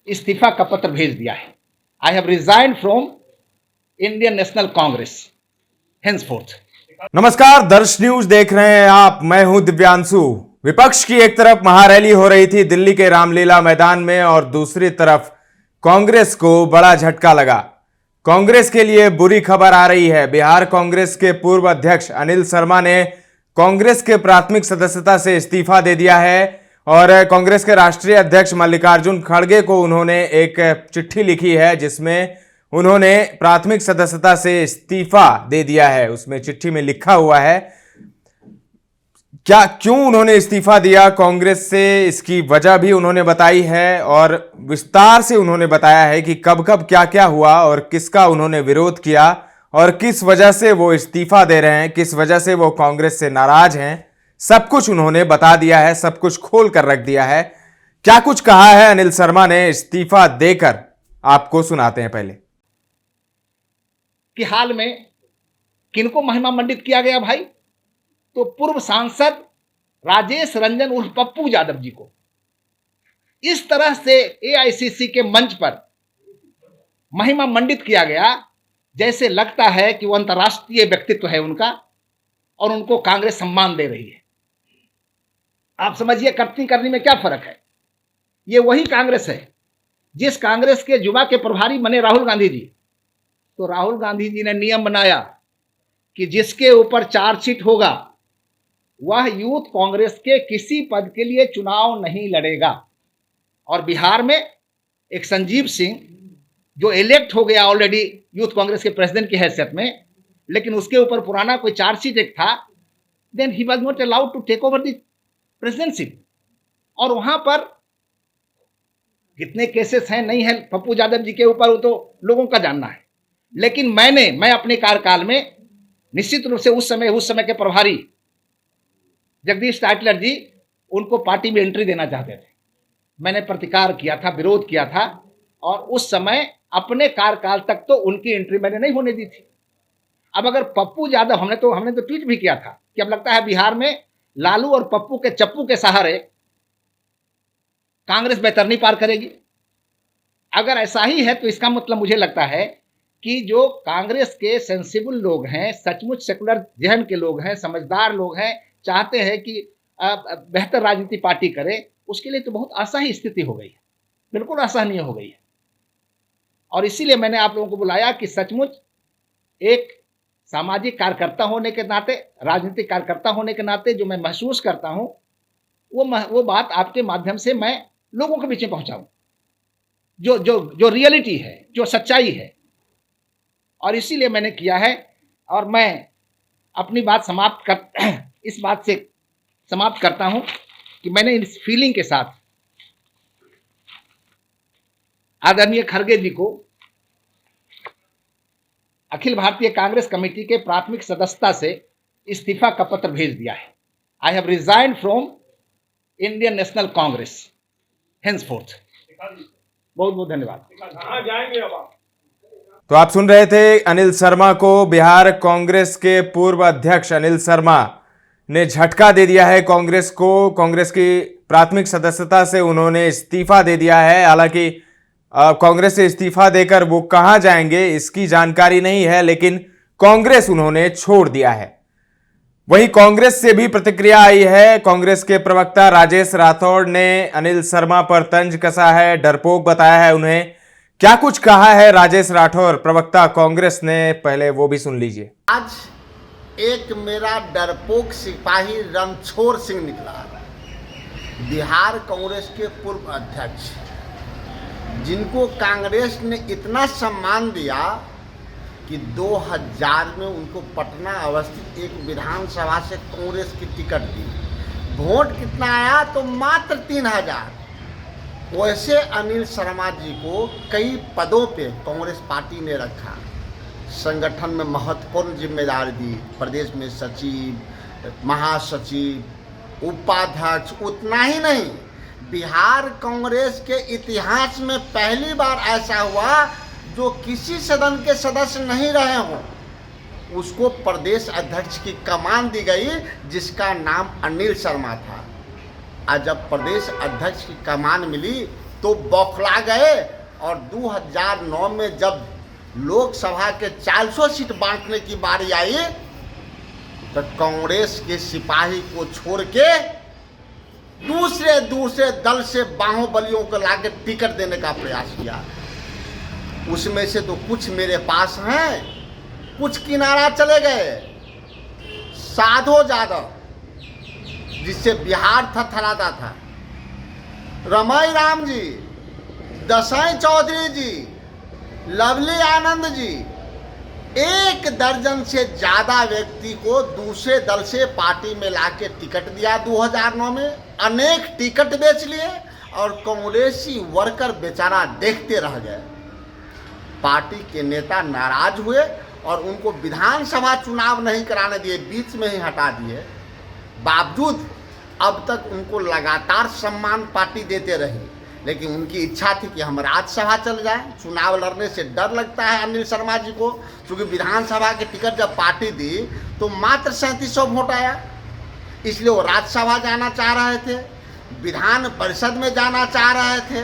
इस्तीफा का पत्र भेज दिया है। I have resigned from Indian National Congress henceforth. नमस्कार, दर्श न्यूज देख रहे हैं आप। मैं हूं दिव्यांशु। विपक्ष की एक तरफ महारैली हो रही थी दिल्ली के रामलीला मैदान में और दूसरी तरफ कांग्रेस को बड़ा झटका लगा। कांग्रेस के लिए बुरी खबर आ रही है। बिहार कांग्रेस के पूर्व अध्यक्ष अनिल शर्मा ने कांग्रेस के प्राथमिक सदस्यता से इस्तीफा दे दिया है और कांग्रेस के राष्ट्रीय अध्यक्ष मल्लिकार्जुन खड़गे को उन्होंने एक चिट्ठी लिखी है जिसमें उन्होंने प्राथमिक सदस्यता से इस्तीफा दे दिया है। उसमें चिट्ठी में लिखा हुआ है क्यों उन्होंने इस्तीफा दिया कांग्रेस से, इसकी वजह भी उन्होंने बताई है और विस्तार से उन्होंने बताया है कि कब कब क्या क्या हुआ और किसका उन्होंने विरोध किया और किस वजह से वो इस्तीफा दे रहे हैं, किस वजह से वो कांग्रेस से नाराज हैं। सब कुछ उन्होंने बता दिया है, सब कुछ खोल कर रख दिया है। क्या कुछ कहा है अनिल शर्मा ने इस्तीफा देकर, आपको सुनाते हैं। पहले कि हाल में किनको महिमा मंडित किया गया भाई? तो पूर्व सांसद राजेश रंजन उर्फ पप्पू यादव जी को इस तरह से एआईसीसी के मंच पर महिमा मंडित किया गया जैसे लगता है कि वो अंतर्राष्ट्रीय व्यक्तित्व है उनका और उनको कांग्रेस सम्मान दे रही है। आप समझिए करनी करनी में क्या फर्क है। ये वही कांग्रेस है जिस कांग्रेस के युवा के प्रभारी बने राहुल गांधी जी। तो राहुल गांधी जी ने नियम बनाया कि जिसके ऊपर चार्जशीट होगा वह यूथ कांग्रेस के किसी पद के लिए चुनाव नहीं लड़ेगा। और बिहार में एक संजीव सिंह जो इलेक्ट हो गया ऑलरेडी यूथ कांग्रेस के प्रेसिडेंट की हैसियत में, लेकिन उसके ऊपर पुराना कोई चार्जशीट एक था, then he was not allowed to take over the presidentship. और वहां पर कितने केसेस हैं नहीं है पप्पू यादव जी के ऊपर वो तो लोगों का जानना है, लेकिन मैं अपने कार्यकाल में निश्चित रूप से उस समय के प्रभारी जगदीश टाइटलर जी उनको पार्टी में एंट्री देना चाहते थे। मैंने प्रतिकार किया था, विरोध किया था और उस समय अपने कार्यकाल तक तो उनकी एंट्री मैंने नहीं होने दी थी। अब अगर पप्पू यादव, हमने तो ट्वीट भी किया था कि अब लगता है बिहार में लालू और पप्पू के चप्पू के सहारे कांग्रेस बेहतरनी पार करेगी। अगर ऐसा ही है तो इसका मतलब मुझे लगता है कि जो कांग्रेस के सेंसिबल लोग हैं, सचमुच सेकुलर जहन के लोग हैं, समझदार लोग हैं, चाहते हैं कि बेहतर राजनीति पार्टी करे, उसके लिए तो बहुत असह्य स्थिति हो गई है, बिल्कुल असहनीय हो गई है। और इसीलिए मैंने आप लोगों को बुलाया कि सचमुच एक सामाजिक कार्यकर्ता होने के नाते, राजनीतिक कार्यकर्ता होने के नाते जो मैं महसूस करता हूं वो बात आपके माध्यम से मैं लोगों के बीच में पहुंचाऊं, जो रियलिटी है, जो सच्चाई है। और इसीलिए मैंने किया है और मैं अपनी बात इस बात से समाप्त करता हूं कि मैंने इस फीलिंग के साथ आदरणीय खड़गे जी को अखिल भारतीय कांग्रेस कमेटी के प्राथमिक सदस्यता से इस्तीफा का पत्र भेज दिया है। I have resigned from Indian National Congress henceforth. बहुत बहुत धन्यवाद। तो आप सुन रहे थे अनिल शर्मा को। बिहार कांग्रेस के पूर्व अध्यक्ष अनिल शर्मा ने झटका दे दिया है कांग्रेस को। कांग्रेस की प्राथमिक सदस्यता से उन्होंने इस्तीफा दे दिया है। हालांकि कांग्रेस से इस्तीफा देकर वो कहां जाएंगे इसकी जानकारी नहीं है, लेकिन कांग्रेस उन्होंने छोड़ दिया है। वहीं कांग्रेस से भी प्रतिक्रिया आई है। कांग्रेस के प्रवक्ता राजेश राठौड़ ने अनिल शर्मा पर तंज कसा है, डरपोक बताया है उन्हें। क्या कुछ कहा है राजेश राठौड़, प्रवक्ता कांग्रेस ने, पहले वो भी सुन लीजिए। आज एक मेरा डरपोक सिपाही रणछोड़ सिंह निकला, बिहार कांग्रेस के पूर्व अध्यक्ष, जिनको कांग्रेस ने इतना सम्मान दिया कि 2000 में उनको पटना अवस्थित एक विधानसभा से कांग्रेस की टिकट दी। वोट कितना आया? तो मात्र 3000। वैसे अनिल शर्मा जी को कई पदों पे कांग्रेस पार्टी ने रखा, संगठन में महत्वपूर्ण जिम्मेदारी दी, प्रदेश में सचिव, महासचिव, उपाध्यक्ष। उतना ही नहीं, बिहार कांग्रेस के इतिहास में पहली बार ऐसा हुआ जो किसी सदन के सदस्य नहीं रहे हों उसको प्रदेश अध्यक्ष की कमान दी गई, जिसका नाम अनिल शर्मा था। और जब प्रदेश अध्यक्ष की कमान मिली तो बौखला गए और 2009 में जब लोकसभा के 400 सीट बांटने की बारी आई तो कांग्रेस के सिपाही को छोड़ के दूसरे दल से बाहुबलियों को लाके टिकट देने का प्रयास किया। उसमें से तो कुछ मेरे पास हैं, कुछ किनारा चले गए। साधो यादव जिससे बिहार थरथराता था, रमाई राम जी, दसाई चौधरी जी, लवली आनंद जी, 1 दर्जन से ज़्यादा व्यक्ति को दूसरे दल से पार्टी में लाके टिकट दिया 2009 में। अनेक टिकट बेच लिए और कांग्रेसी वर्कर बेचारा देखते रह गए। पार्टी के नेता नाराज हुए और उनको विधानसभा चुनाव नहीं कराने दिए, बीच में ही हटा दिए। बावजूद अब तक उनको लगातार सम्मान पार्टी देते रही, लेकिन उनकी इच्छा थी कि हम राज्यसभा चल जाएं। चुनाव लड़ने से डर लगता है अनिल शर्मा जी को, क्योंकि विधानसभा के टिकट जब पार्टी दी तो मात्र 3700 वोट आया, इसलिए वो राज्यसभा जाना चाह रहे थे, विधान परिषद में जाना चाह रहे थे,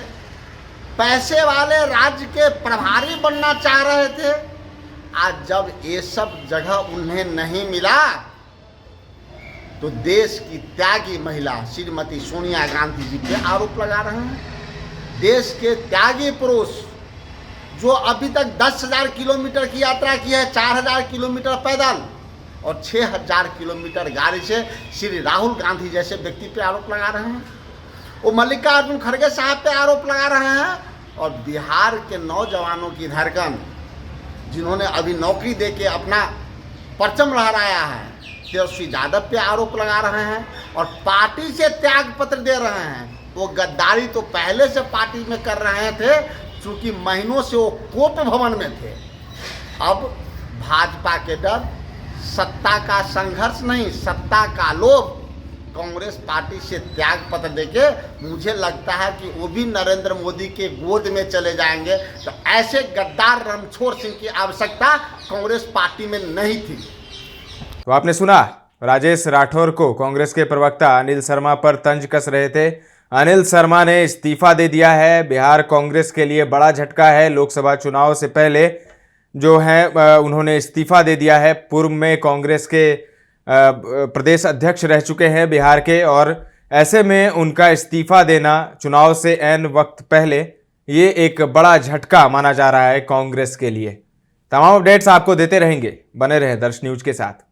पैसे वाले राज्य के प्रभारी बनना चाह रहे थे। आज जब ये सब जगह उन्हें नहीं मिला तो देश की त्यागी महिला श्रीमती सोनिया गांधी जी पे आरोप लगा रहे हैं। देश के त्यागी पुरुष जो अभी तक 10,000 किलोमीटर की यात्रा की है, 4,000 किलोमीटर पैदल और 6,000 किलोमीटर गाड़ी से, श्री राहुल गांधी जैसे व्यक्ति पे आरोप लगा रहे हैं। वो मल्लिकार्जुन खड़गे साहब पे आरोप लगा रहे हैं और बिहार के नौजवानों की धड़कन जिन्होंने अभी नौकरी देके अपना परचम लहराया है, तेजस्वी यादव पे आरोप लगा रहे हैं और पार्टी से त्याग पत्र दे रहे हैं। वो गद्दारी तो पहले से पार्टी में कर रहे थे, चूंकि महीनों से वो कोप भवन में थे। अब भाजपा के डर, सत्ता का संघर्ष नहीं, सत्ता का लोभ, कांग्रेस पार्टी से त्याग पत्र देके मुझे लगता है कि वो भी नरेंद्र मोदी के गोद में चले जाएंगे। तो ऐसे गद्दार रणछोड़ सिंह की आवश्यकता कांग्रेस पार्टी में नहीं थी। तो आपने सुना, राजेश राठौर को कांग्रेस के प्रवक्ता अनिल शर्मा पर तंज कस रहे थे। अनिल शर्मा ने इस्तीफा दे दिया है। बिहार कांग्रेस के लिए बड़ा झटका है। लोकसभा चुनाव से पहले जो है उन्होंने इस्तीफा दे दिया है। पूर्व में कांग्रेस के प्रदेश अध्यक्ष रह चुके हैं बिहार के, और ऐसे में उनका इस्तीफा देना चुनाव से ऐन वक्त पहले, ये एक बड़ा झटका माना जा रहा है कांग्रेस के लिए। तमाम अपडेट्स आपको देते रहेंगे, बने रहें दर्श न्यूज के साथ।